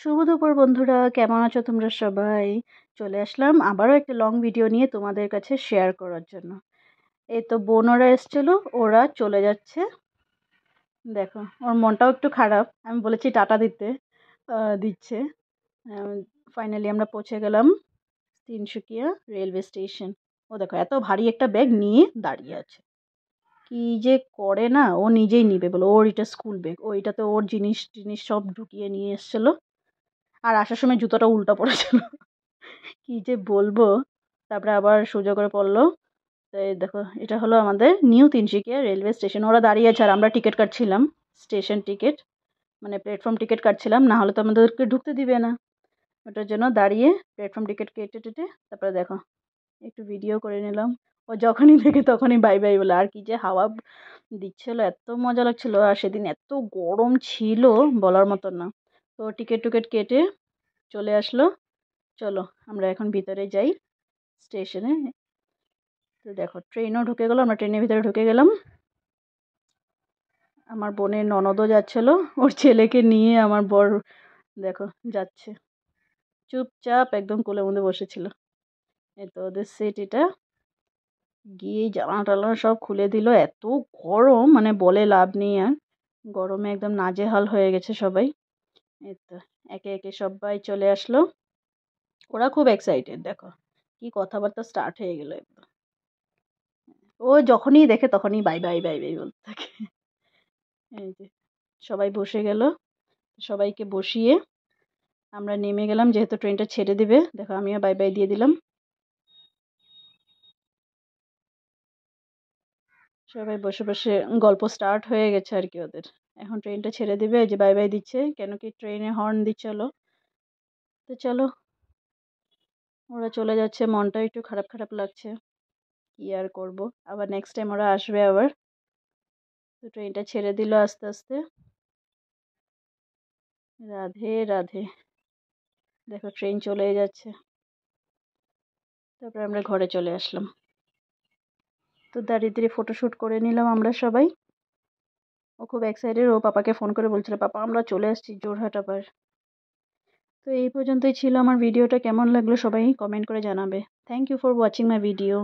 শুভ দুপুর বন্ধুরা, কেমন আছো তোমরা সবাই? চলে আসলাম আবারও একটা লং ভিডিও নিয়ে তোমাদের কাছে শেয়ার করার জন্য। এই তো বোনরা এসেছিল, ওরা চলে যাচ্ছে। দেখো ওর মনটাও একটু খারাপ, আমি বলেছি টাটা দিতে, দিচ্ছে। ফাইনালি আমরা পৌঁছে গেলাম তিনসুকিয়া রেলওয়ে স্টেশন। ও দেখো এত ভারী একটা ব্যাগ নিয়ে দাঁড়িয়ে আছে, কি যে করে না, ও নিজেই নিবে বলে। ওর এটা স্কুল ব্যাগ, ওইটাতে ওর জিনিস টিনিস সব ঢুকিয়ে নিয়ে এসেছিলো। আর আসার সময় জুতোটা উল্টা পড়েছিল, কি যে বলবো। তারপরে আবার সোজা করে পড়লো। তো এই দেখো এটা হলো আমাদের নিউ তিনসুকিয়া রেলওয়ে স্টেশন। ওরা দাঁড়িয়ে আছে আর আমরা টিকিট কাটছিলাম, স্টেশন টিকিট, মানে প্ল্যাটফর্ম টিকিট কাটছিলাম, না হলে তো আমাদেরকে ঢুকতে দিবে না। ওটার জন্য দাঁড়িয়ে প্ল্যাটফর্ম টিকিট কেটে টেটে তারপরে দেখো একটু ভিডিও করে নিলাম। ও যখনই দেখে তখনই বাই বাই বলে। আর কি যে হাওয়া দিচ্ছিল, এত মজা লাগছিল। আর সেদিন এত গরম ছিল বলার মতন না। তো টিকিট টুকিট কেটে চলে আসলো। চলো আমরা এখন ভিতরে যাই স্টেশনে। তো দেখো ট্রেনও ঢুকে গেলো, আমরা ট্রেনের ভিতরে ঢুকে গেলাম। আমার বোনের ননদও যাচ্ছিল, ওর ছেলেকে নিয়ে আমার বর দেখো যাচ্ছে চুপচাপ একদম কোলের মধ্যে বসেছিল। এই তো ওদের সিট এটা। গিয়ে জানালা টালানা সব খুলে দিল, এত গরম মানে বলে লাভ নেই। আর গরমে একদম নাজেহাল হয়ে গেছে সবাই। এই তো একে একে সবাই চলে আসলো। ওরা খুব এক্সাইটেড, দেখো কি কথাবার্তা স্টার্ট হয়ে গেল একদম। ও যখনই দেখে তখনই বাই বাই বাই বাই বলতে থাকে। এই যে সবাই বসে গেল, সবাইকে বসিয়ে আমরা নেমে গেলাম, যেহেতু ট্রেনটা ছেড়ে দিবে। দেখো আমিও বাই বাই দিয়ে দিলাম। সবাই বসে বসে গল্প স্টার্ট হয়ে গেছে আর কি ওদের। এখন ট্রেনটা ছেড়ে দিবে, এই যে বাই বাই দিচ্ছে, কেন কি ট্রেনে হর্ন দিচ্ছিল। তো চলো ওরা চলে যাচ্ছে, মনটা একটু খারাপ খারাপ লাগছে, কি আর করব। আবার নেক্সট টাইম ওরা আসবে আবার। তো ট্রেনটা ছেড়ে দিল আস্তে আস্তে। রাধে রাধে। দেখো ট্রেন চলে যাচ্ছে। তারপরে আমরা ঘরে চলে আসলাম। তো দাঁড়িয়ে ফটোশ্যুট করে নিলাম আমরা সবাই। ও খুব এক্সাইটেড, ও পাপাকে ফোন করে বলছিল পাপা আমরা চলে আসছি যোরহাট আবার। তো এই পর্যন্তই ছিল আমার ভিডিওটা। কেমন লাগলো সবাই কমেন্ট করে জানাবে। Thank you for watching my video.